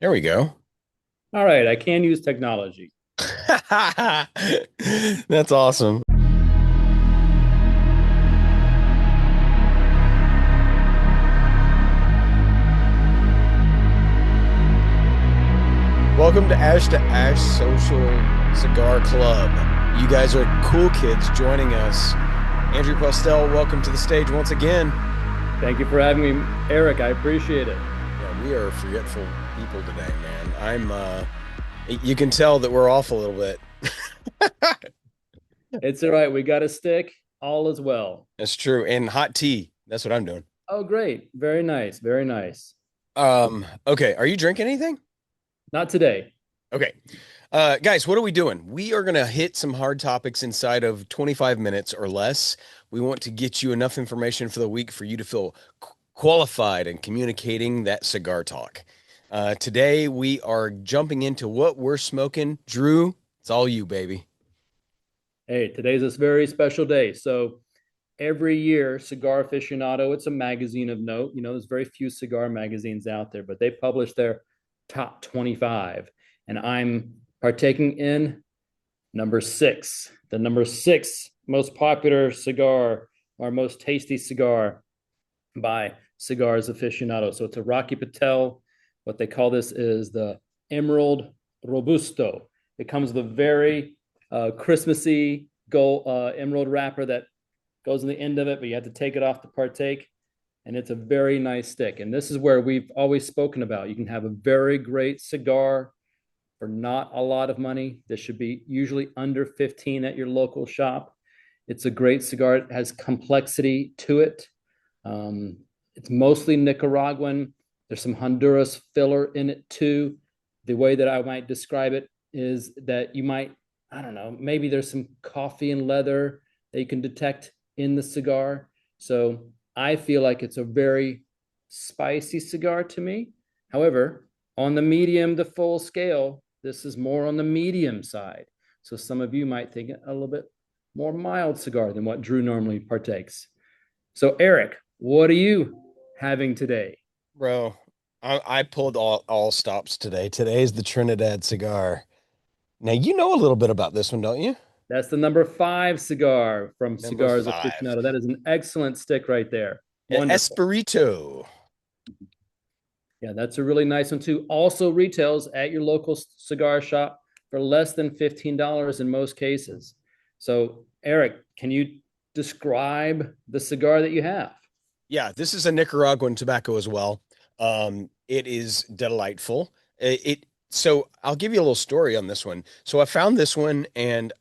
There we go. All right, I can use technology. That's awesome. Welcome to Ash Social Cigar Club. You guys are cool kids joining us. Andrew Postel, welcome to the stage once again. Thank you for having me, Eric. I appreciate it. Yeah, we are forgetful people today, man. You can tell that we're off a little bit. It's all right. We got a stick. All is well. That's true. And hot tea. That's what I'm doing. Oh, great. Very nice. Very nice. Okay. Are you drinking anything? Not today. Okay. Guys, what are we doing? We are going to hit some hard topics inside of 25 minutes or less. We want to get you enough information for the week for you to feel qualified in communicating that cigar talk. Today, we are jumping into what we're smoking. Drew, it's all you, baby. Hey, today's this very special day. So every year, Cigar Aficionado, it's a magazine of note. There's very few cigar magazines out there, but they publish their top 25. And I'm partaking in number six, the number six most popular cigar or most tasty cigar by Cigars Aficionado. So it's a Rocky Patel. What they call this is the Emerald Robusto. It comes with a very Christmassy gold emerald wrapper that goes in the end of it, but you have to take it off to partake. And it's a very nice stick. And this is where we've always spoken about. You can have a very great cigar for not a lot of money. This should be usually under 15 at your local shop. It's a great cigar. It has complexity to it. Um, it's mostly Nicaraguan. There's some Honduras filler in it too. The way that I might describe it is that you might, I don't know, maybe there's some coffee and leather that you can detect in the cigar. So I feel like it's a very spicy cigar to me. However, on the medium to full scale, this is more on the medium side. So some of you might think a little bit more mild cigar than what Drew normally partakes. So, Eric, what are you having today? Bro, I pulled all stops today. Today's the Trinidad cigar. Now, you know a little bit about this one, don't you? That's the number five cigar from Number Cigars five. Aficionado. That is an excellent stick right there. Wonderful. Espirito. Yeah, that's a really nice one too. Also retails at your local cigar shop for less than $15 in most cases. So, Eric, can you describe the cigar that you have? Yeah, this is a Nicaraguan tobacco as well. It is delightful. So I'll give you a little story on this one. So I found this one and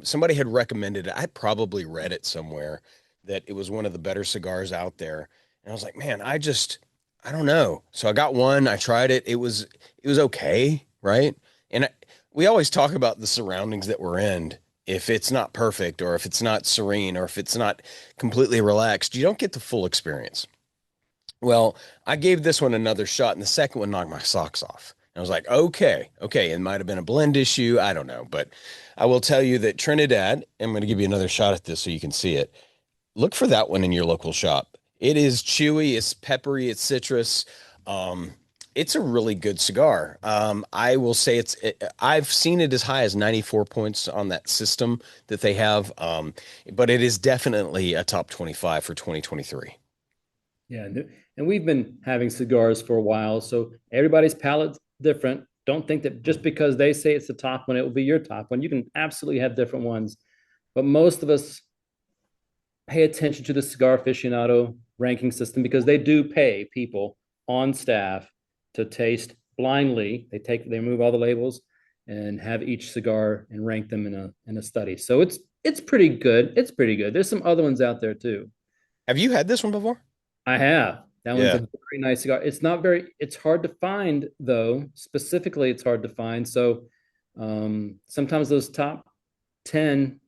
somebody had recommended it. I probably read it somewhere that it was one of the better cigars out there. And I was like, man, I don't know. So I got one, I tried it. It was okay, right? And we always talk about the surroundings that we're in. If it's not perfect or if it's not serene or if it's not completely relaxed, you don't get the full experience. Well, I gave this one another shot, and the second one knocked my socks off. And I was like, okay, it might have been a blend issue. I don't know. But I will tell you that Trinidad, I'm going to give you another shot at this so you can see it. Look for that one in your local shop. It is chewy, it's peppery, it's citrus. Um, it's a really good cigar. I will say I've seen it as high as 94 points on that system that they have. But it is definitely a top 25 for 2023. Yeah, and we've been having cigars for a while, so everybody's palate's different. Don't think that just because they say it's the top one, it will be your top one. You can absolutely have different ones, but most of us pay attention to the cigar aficionado ranking system because they do pay people on staff to taste blindly. They remove all the labels and have each cigar and rank them in a study. So it's pretty good. It's pretty good. There's some other ones out there too. Have you had this one before? I have. That one's a Yeah. very nice cigar. It's hard to find though. Specifically, it's hard to find. So sometimes those top 10,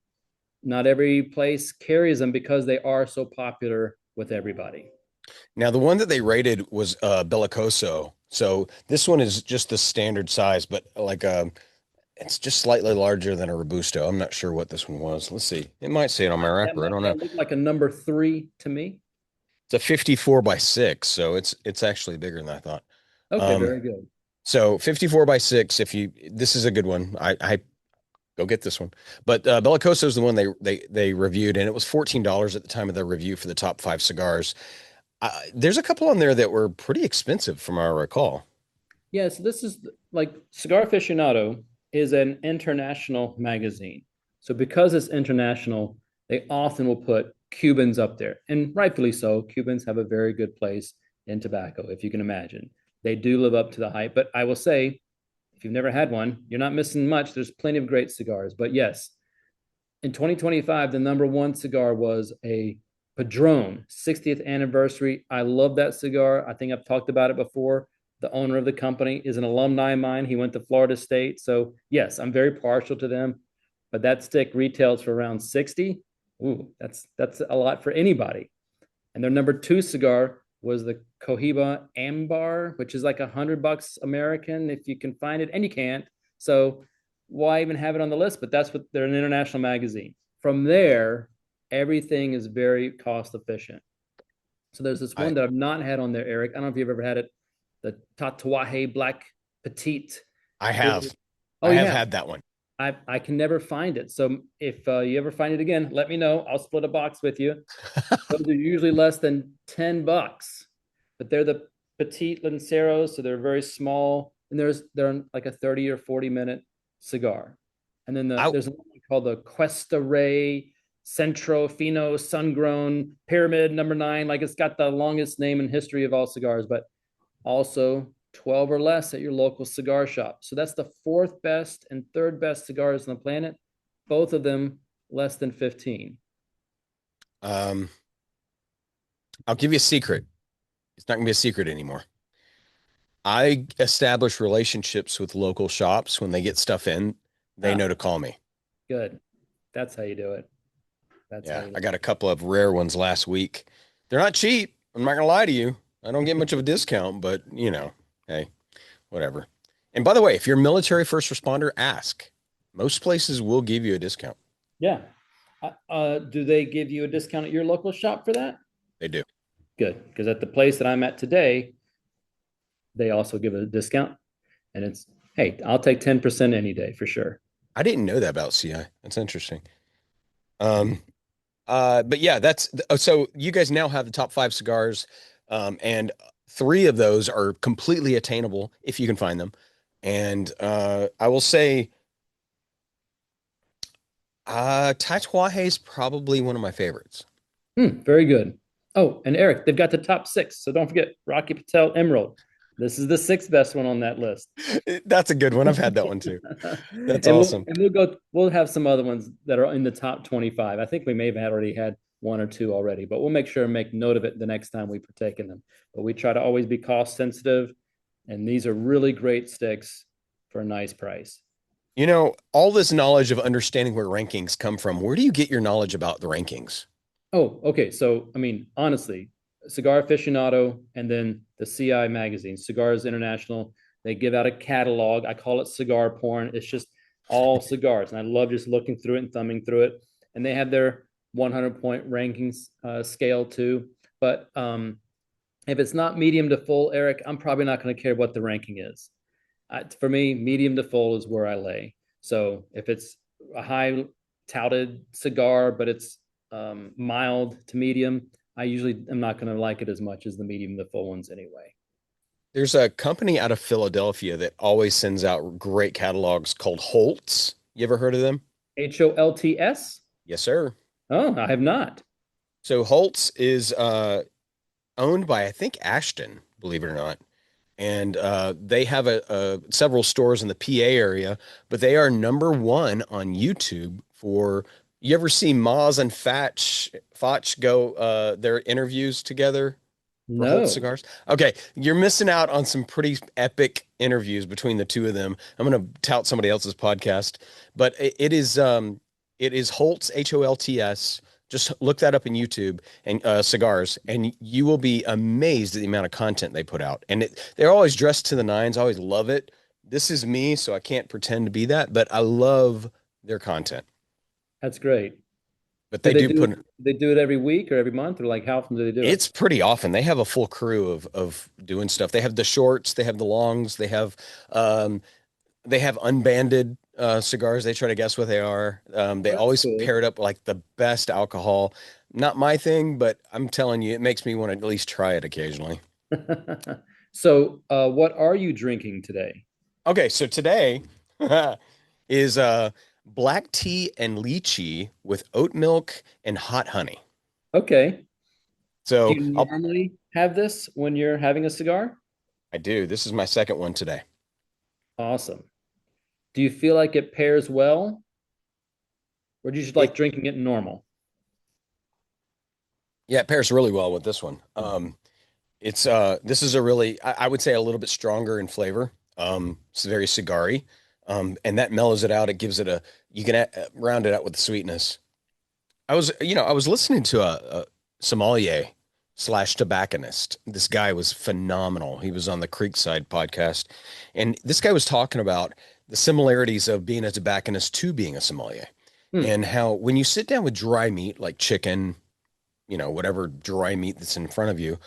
not every place carries them because they are so popular with everybody. Now the one that they rated was Bellicoso. So this one is just the standard size, but it's just slightly larger than a Robusto. I'm not sure what this one was. Let's see. It might say it on my wrapper. I don't know. That looked like a number three to me. It's a 54 by 6, so it's actually bigger than I thought. Okay, Um, very good. So 54 by 6, if you this is a good one. I go get this one. But Bellicoso is the one they reviewed, and it was $14 at the time of the review for the top five cigars. There's a couple on there that were pretty expensive from what I recall. Yeah, so this is like Cigar Aficionado is an international magazine. So because it's international, they often will put Cubans up there, and rightfully so. Cubans have a very good place in tobacco, if you can imagine. They do live up to the hype, but I will say, if you've never had one, you're not missing much. There's plenty of great cigars. But yes, in 2025, the number one cigar was a Padron 60th anniversary. I love that cigar. I think I've talked about it before. The owner of the company is an alumni of mine. He went to Florida State. So, yes, I'm very partial to them. But that stick retails for around 60. Ooh, that's a lot for anybody. And their number two cigar was the Cohiba Ambar, which is like $100 American if you can find it, and you can't. So why even have it on the list? But that's what they're an international magazine. From there, everything is very cost efficient. So there's this I one that I've not had on there, Eric. I don't know if you've ever had it, the Tatuaje Black Petite. I It, have. oh, I you have have. had that one. I can never find it. So if you ever find it again, let me know. I'll split a box with you. Those are usually less than $10, but they're the petite lanceros, so they're very small, and they're like a 30 or 40-minute cigar. And then I there's one called the Cuesta Rey Centro Fino Sun-Grown Pyramid #9. Like it's got the longest name in history of all cigars, but also 12 or less at your local cigar shop. So that's the fourth best and third best cigars on the planet. Both of them less than 15. um I'll give you a secret. It's not gonna be a secret anymore. I establish relationships with local shops when they get stuff in, they know Ah, to call me. good. That's how you do it. That's how Yeah, you I got a couple of rare ones last week. They're not cheap. I'm not gonna lie to you. I don't get much of a discount, but hey, whatever. And by the way, if you're a military first responder, ask. Most places will give you a discount. Yeah. Do they give you a discount at your local shop for that? They do. Good, because at the place that I'm at today, they also give a discount, and it's hey, I'll take 10% any day for sure. I didn't know that about CI. That's interesting. Um, but yeah, so you guys now have the top five cigars, and three of those are completely attainable if you can find them. And I will say, Tatuaje is probably one of my favorites. Very good. Oh, and Eric, they've got the top six, so don't forget Rocky Patel Emerald. This is the sixth best one on that list. That's a good one. I've had that one too. That's and we'll awesome. and we'll go. We'll have some other ones that are in the top 25. I think we may have already had one or two already, but we'll make sure and make note of it the next time we partake in them. But we try to always be cost sensitive, and these are really great sticks for a nice price. All this knowledge of understanding where rankings come from, where do you get your knowledge about the rankings? Oh, okay. So, I mean, honestly, Cigar Aficionado and then the CI magazine, Cigars International, they give out a catalog. I call it cigar porn. It's just all cigars. And I love just looking through it and thumbing through it. And they have their 100-point rankings scale too. But if it's not medium to full, Eric, I'm probably not going to care what the ranking is. For me, medium to full is where I lay. So if it's a high touted cigar, but it's mild to medium, I usually am not going to like it as much as the medium to full ones anyway. There's a company out of Philadelphia that always sends out great catalogs called Holtz. You ever heard of them? HOLTS? Yes, sir. Oh, I have not. So Holtz is owned by, I think, Ashton, believe it or not. And they have several stores in the PA area, but they are number one on YouTube for. You ever see Moz and Foch go their interviews together for Holt No. Cigars? Okay, you're missing out on some pretty epic interviews between the two of them. I'm going to tout somebody else's podcast, but it is Holtz, Holts. Just look that up in YouTube and cigars, and you will be amazed at the amount of content they put out. And they're always dressed to the nines. I always love it. This is me, so I can't pretend to be that, but I love their content. That's great. but Do they they do do it? put They do it every week or every month, or like how often do they do it? it's pretty often. They have a full crew of doing stuff. They have the shorts, they have the longs, um they have unbanded cigars. They try to guess what they are. They Oh, that's always cool. pair it up like the best alcohol. Not my thing, but I'm telling you, it makes me want to at least try it occasionally. So, what are you drinking today? Okay, so today is black tea and lychee with oat milk and hot honey. Okay. Do So you normally have this when you're having a cigar? I do. This is my second one today. Awesome. Do you feel like it pairs well, or do you just like It drinking it normal? Yeah, it pairs really well with this one. It's this is a really I would say a little bit stronger in flavor. It's very cigary. And that mellows it out. It gives it a you can round it out with the sweetness. I was listening to a sommelier slash tobacconist. This guy was phenomenal. He was on the Creekside podcast, and this guy was talking about the similarities of being a tobacconist to being a sommelier, Hmm. and how when you sit down with dry meat like chicken, whatever dry meat that's in front of you,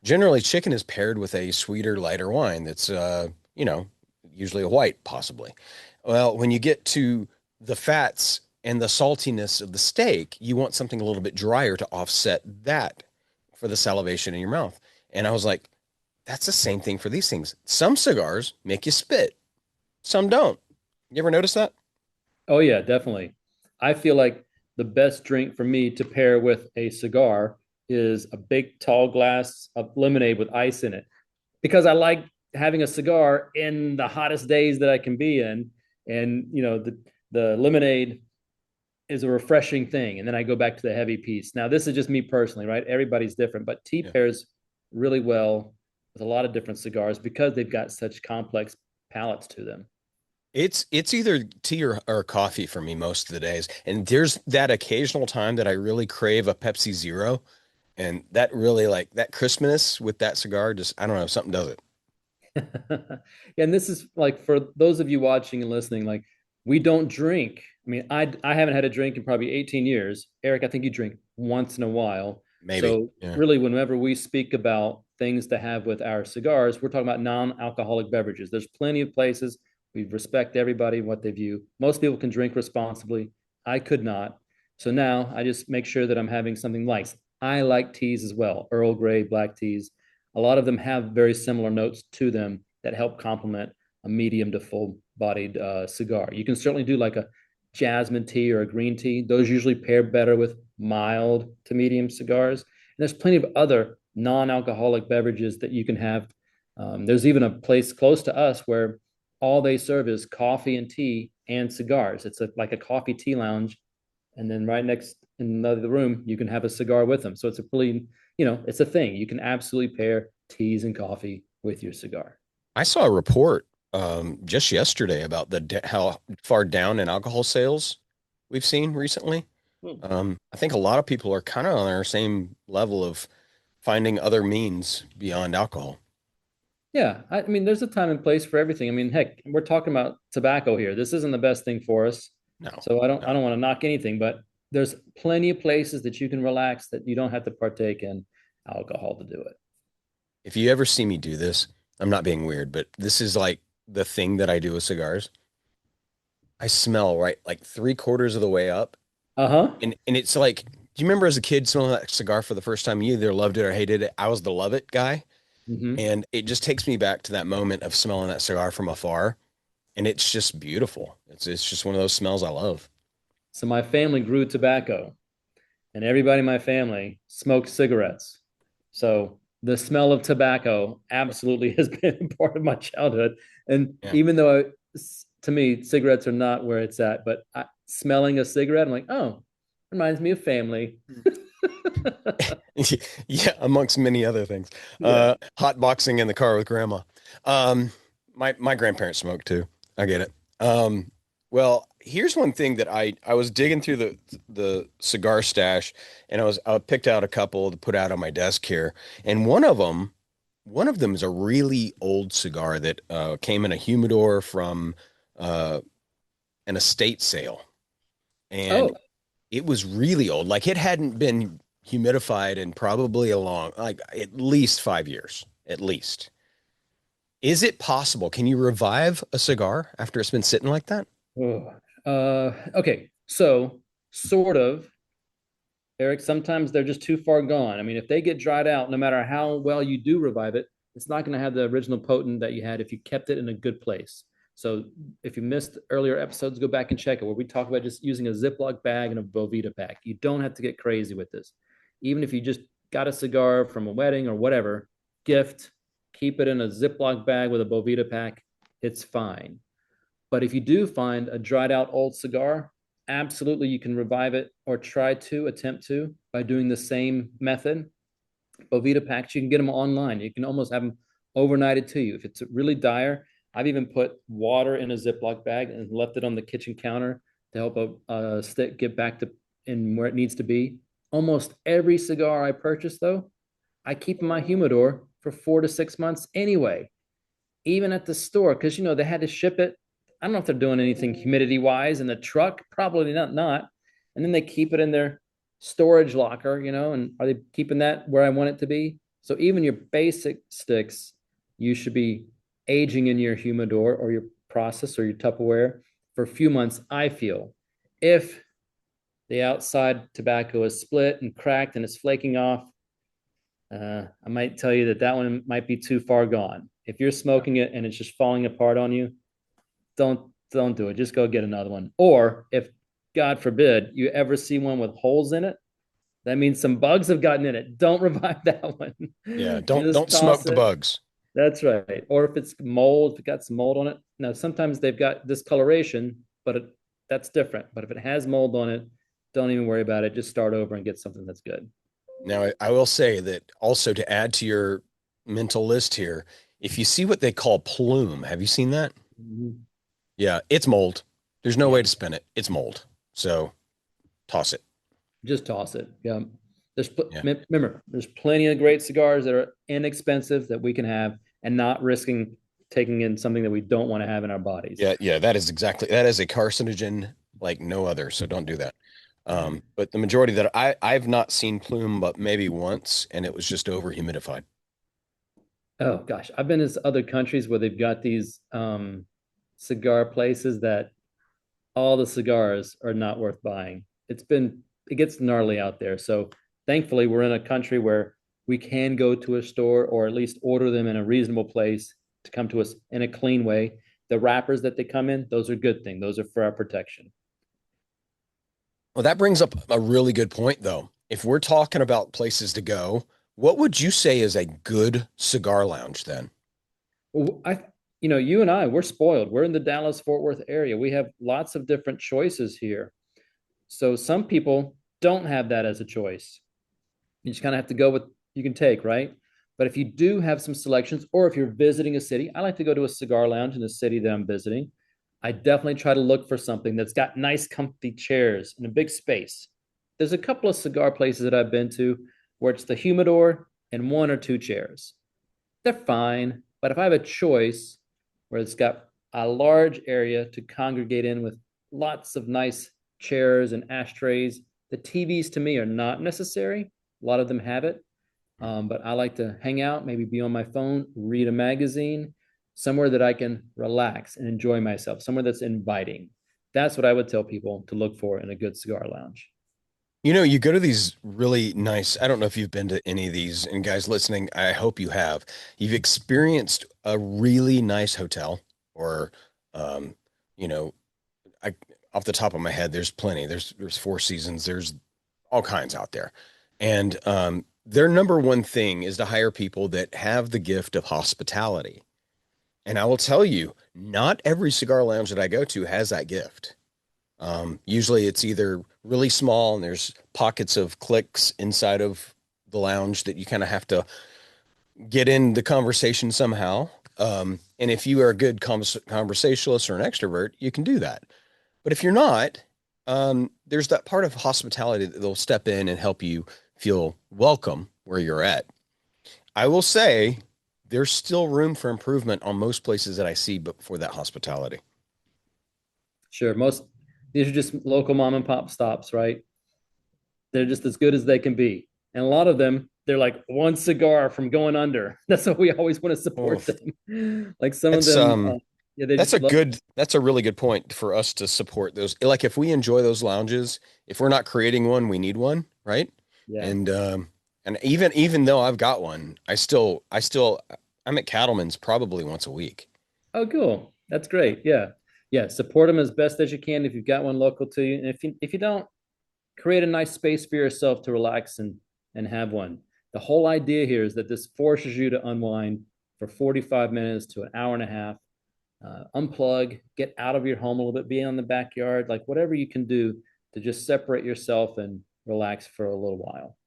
generally chicken is paired with a sweeter, lighter wine that's, you know, usually a white, possibly. Well, when you get to the fats and the saltiness of the steak, you want something a little bit drier to offset that for the salivation in your mouth. And I was like, that's the same thing for these things. Some cigars make you spit, some don't. You ever notice that? Oh yeah, definitely. I feel like the best drink for me to pair with a cigar is a big tall glass of lemonade with ice in it because I like having a cigar in the hottest days that I can be in, and the lemonade is a refreshing thing, and then I go back to the heavy piece. Now this is just me personally, right? Everybody's different, but tea Yeah. pairs really well with a lot of different cigars because they've got such complex palates to them. It's either tea or coffee for me most of the days. And there's that occasional time that I really crave a Pepsi Zero. And that really like that crispness with that cigar, just I don't know, something does it. And this is like for those of you watching and listening, like we don't drink. I mean, I haven't had a drink in probably 18 years. Eric, I think you drink once in a while. Maybe. So Yeah. really, whenever we speak about things to have with our cigars, we're talking about non-alcoholic beverages. There's plenty of places. We respect everybody what they view. Most people can drink responsibly. I could not. So now I just make sure that I'm having something light. I like teas as well, Earl Grey, black teas. A lot of them have very similar notes to them that help complement a medium to full bodied cigar. You can certainly do like a jasmine tea or a green tea. Those usually pair better with mild to medium cigars. And there's plenty of other non alcoholic beverages that you can have. There's even a place close to us where all they serve is coffee and tea and cigars. It's like a coffee tea lounge. And then right next in another room, you can have a cigar with them. So it's a really, it's a thing. You can absolutely pair teas and coffee with your cigar. I saw a report just yesterday about how far down in alcohol sales we've seen recently. Hmm. I think a lot of people are kind of on our same level of finding other means beyond alcohol. Yeah, I mean, there's a time and place for everything. I mean, heck, we're talking about tobacco here. This isn't the best thing for us, No, so I don't, no. I don't want to knock anything, but there's plenty of places that you can relax that you don't have to partake in alcohol to do it. If you ever see me do this, I'm not being weird, but this is like the thing that I do with cigars. I smell right like three-quarters of the way up. Uh huh. And it's like, do you remember as a kid smelling that cigar for the first time? You either loved it or hated it. I was the love it guy. Mm-hmm. And it just takes me back to that moment of smelling that cigar from afar. And it's just beautiful. It's just one of those smells I love. So my family grew tobacco, and everybody in my family smoked cigarettes. So the smell of tobacco absolutely has been part of my childhood. And Yeah. even though to me, cigarettes are not where it's at, but smelling a cigarette, I'm like, oh, reminds me of family. Yeah, amongst many other things. Yeah. Hot boxing in the car with grandma. Um, my grandparents smoked too. I get it. Well, here's one thing that I was digging through the cigar stash, and I picked out a couple to put out on my desk here, and one of them is a really old cigar that came in a humidor from uh, an estate sale, and Oh. It was really old. Like it hadn't been humidified in probably like at least 5 years, at least. Is it possible? Can you revive a cigar after it's been sitting like that? Oh. Okay, so sort of, Eric. Sometimes they're just too far gone. I mean, if they get dried out, no matter how well you do revive it, it's not going to have the original potent that you had if you kept it in a good place. So if you missed earlier episodes, go back and check it where we talk about just using a Ziploc bag and a Bovita pack. You don't have to get crazy with this. Even if you just got a cigar from a wedding or whatever, gift, keep it in a Ziploc bag with a Bovita pack. It's fine. But if you do find a dried out old cigar, absolutely you can revive it or try to attempt to by doing the same method. Bovita packs, you can get them online. You can almost have them overnighted to you. If it's really dire, I've even put water in a Ziploc bag and left it on the kitchen counter to help a stick get back to in where it needs to be. Almost every cigar I purchase, though, I keep in my humidor for 4 to 6 months anyway, even at the store, because they had to ship it. I don't know if they're doing anything humidity wise in the truck, probably not. And then they keep it in their storage locker, and are they keeping that where I want it to be? So even your basic sticks, you should be aging in your humidor or your process or your Tupperware for a few months, I feel. If the outside tobacco is split and cracked and it's flaking off, I might tell you that that one might be too far gone. If you're smoking it and it's just falling apart on you, don't do it. Just go get another one. Or if God forbid you ever see one with holes in it, that means some bugs have gotten in it. Don't revive that one. Yeah, Just don't smoke toss the it. bugs. That's right. Or if it's mold, if it got some mold on it. Now sometimes they've got discoloration, but that's different. But if it has mold on it, don't even worry about it. Just start over and get something that's good. Now, I will say that also to add to your mental list here, if you see what they call plume, have you seen that? Mhm. Yeah, it's mold. There's no way Yeah. to spin it. It's mold. So toss it. Just toss it. Yeah. Yeah. Remember, there's plenty of great cigars that are inexpensive that we can have and not risking taking in something that we don't want to have in our bodies. Yeah, yeah, that is a carcinogen like no other. So don't do that. But the majority that I've not seen plume, but maybe once, and it was just over humidified. Oh gosh, I've been to other countries where they've got these cigar places that all the cigars are not worth buying. It gets gnarly out there. So thankfully, we're in a country where we can go to a store or at least order them in a reasonable place to come to us in a clean way. The wrappers that they come in, those are a good thing. Those are for our protection. Well, that brings up a really good point, though. If we're talking about places to go, what would you say is a good cigar lounge then? Well, you and I, we're spoiled. We're in the Dallas Fort Worth area. We have lots of different choices here. So some people don't have that as a choice. You just kind of have to go with you can take, right? But if you do have some selections, or if you're visiting a city, I like to go to a cigar lounge in the city that I'm visiting. I definitely try to look for something that's got nice, comfy chairs and a big space. There's a couple of cigar places that I've been to where it's the humidor and one or two chairs. They're fine, but if I have a choice where it's got a large area to congregate in with lots of nice chairs and ashtrays, the TVs to me are not necessary. A lot of them have it. But I like to hang out, maybe be on my phone, read a magazine, somewhere that I can relax and enjoy myself, somewhere that's inviting. That's what I would tell people to look for in a good cigar lounge. You know, you go to these really nice, I don't know if you've been to any of these, and guys listening, I hope you have. You've experienced a really nice hotel or, um, you know, I off the top of my head, there's plenty. There's Four Seasons, there's all kinds out there. And their number one thing is to hire people that have the gift of hospitality. And I will tell you, not every cigar lounge that I go to has that gift. Usually it's either really small and there's pockets of cliques inside of the lounge that you kind of have to get in the conversation somehow. And if you are a good conversationalist or an extrovert, you can do that. But if you're not, there's that part of hospitality that they'll step in and help you feel welcome where you're at. I will say there's still room for improvement on most places that I see, but for that hospitality. Sure. These are just local mom and pop stops, right? They're just as good as they can be. And a lot of them, they're like one cigar from going under. That's why we always want to support Oof. them. Like some of That's them, yeah, they that's just a love. good that's a really good point for us to support those. Like if we enjoy those lounges, if we're not creating one, we need one, right? Yeah. And even though I've got one, I'm at Cattleman's probably once a week. Oh, cool. That's Yeah. great. Yeah. Yeah. Support them as best as you can if you've got one local to you. And if you don't, create a nice space for yourself to relax and have one. The whole idea here is that this forces you to unwind for 45 minutes to an hour and a half, unplug, get out of your home a little bit, be in the backyard, like whatever you can do to just separate yourself and relax for a little while.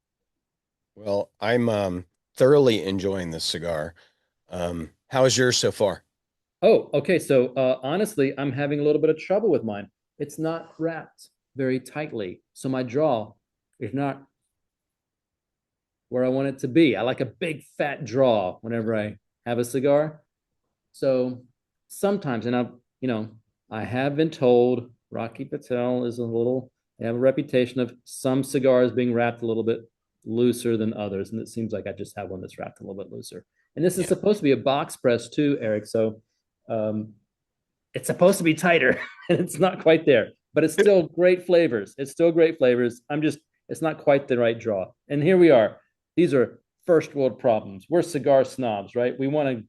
Well, I'm thoroughly enjoying this cigar. How is yours so far? Oh, okay. So honestly, I'm having a little bit of trouble with mine. It's not wrapped very tightly. So my draw is not where I want it to be. I like a big fat draw whenever I have a cigar. So sometimes, and I have been told Rocky Patel is a little, they have a reputation of some cigars being wrapped a little bit looser than others. And it seems like I just have one that's wrapped a little bit looser. And this is Yeah. supposed to be a box press too, Eric. So um, it's supposed to be tighter and it's not quite there, but it's still great flavors. It's still great flavors. It's not quite the right draw. And here we are. These are first world problems. We're cigar snobs, right? We want a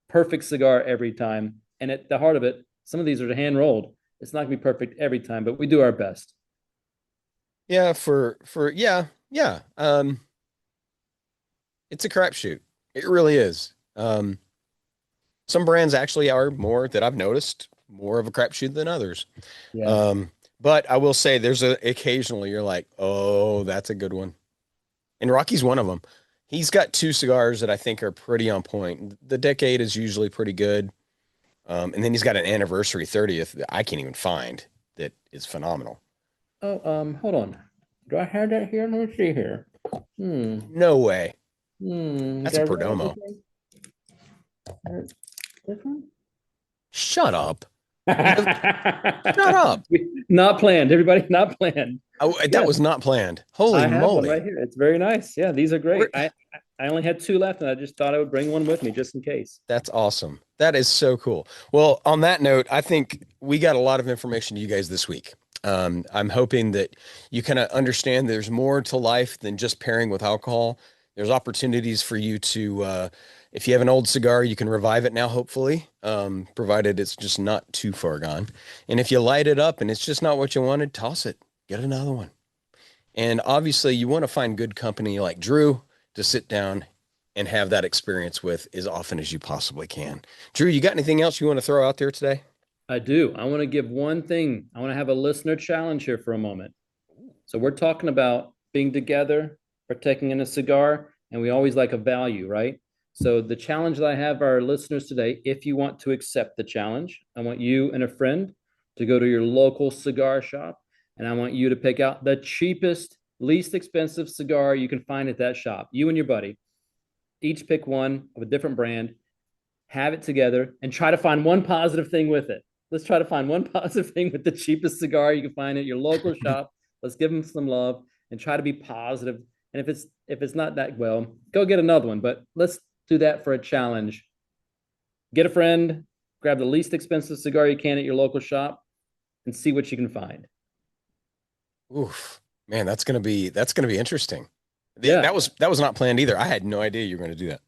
perfect cigar every time. And at the heart of it, some of these are hand rolled. It's not gonna be perfect every time, but we do our best. Yeah, for yeah, yeah. It's a crapshoot. It really is. Some brands actually are more that I've noticed more of a crapshoot than others. Yeah. Um, but I will say there's a occasionally you're like, oh, that's a good one. And Rocky's one of them. He's got two cigars that I think are pretty on point. The Decade is usually pretty good. And then he's got an anniversary 30th that I can't even find that is phenomenal. Oh, hold on. Do I have that here? Let me see here. Hmm. No way. That's a Guys, have Perdomo. this one? Shut up. You have, shut up. Not planned, everybody. Not planned. Oh, that Yeah, was not planned. Holy I have one moly. right here. It's very nice. Yeah, these are great. Where, I only had two left, and I just thought I would bring one with me just in case. that's awesome. That is so cool. Well, on that note, I think we got a lot of information to you guys this week. I'm hoping that you kind of understand there's more to life than just pairing with alcohol. There's opportunities for you to, if you have an old cigar, you can revive it now, hopefully, provided it's just not too far gone. And if you light it up and it's just not what you wanted, toss it, get another one. And obviously, you want to find good company like Drew to sit down and have that experience with as often as you possibly can. Drew, you got anything else you want to throw out there today? I do. I want to give one thing. I want to have a listener challenge here for a moment. So we're talking about being together, partaking in a cigar, and we always like a value, right? So the challenge that I have our listeners today, if you want to accept the challenge, I want you and a friend to go to your local cigar shop, and I want you to pick out the cheapest, least expensive cigar you can find at that shop. You and your buddy each pick one of a different brand, have it together, and try to find one positive thing with it. Let's try to find one positive thing with the cheapest cigar you can find at your local shop. Let's give them some love and try to be positive. And if it's not that well, go get another one. But let's do that for a challenge. Get a friend, grab the least expensive cigar you can at your local shop, and see what you can find. Oof, man, that's gonna be interesting. Yeah. That was not planned either. I had no idea you were going to do that.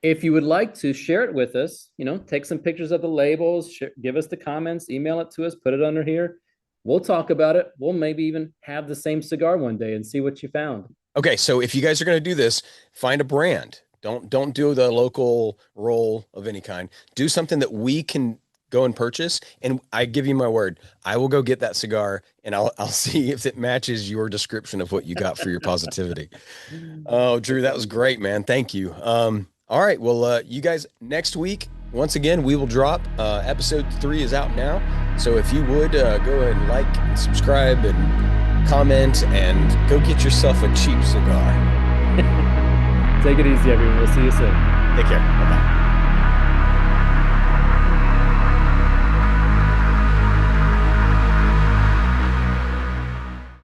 If you would like to share it with us, take some pictures of the labels, give us the comments, email it to us, put it under here. We'll talk about it. We'll maybe even have the same cigar one day and see what you found. Okay, so if you guys are going to do this, find a brand. Don't do the local roll of any kind. Do something that we can go and purchase. And I give you my word, I will go get that cigar and I'll see if it matches your description of what you got for your positivity. Oh, Drew, that was great, man. Thank you. All right, well, you guys next week, once again, we will drop. Episode 3 is out now. So if you would go and like and subscribe and comment and go get yourself a cheap cigar. Take it easy, everyone. We'll see you soon. Take care. Bye bye.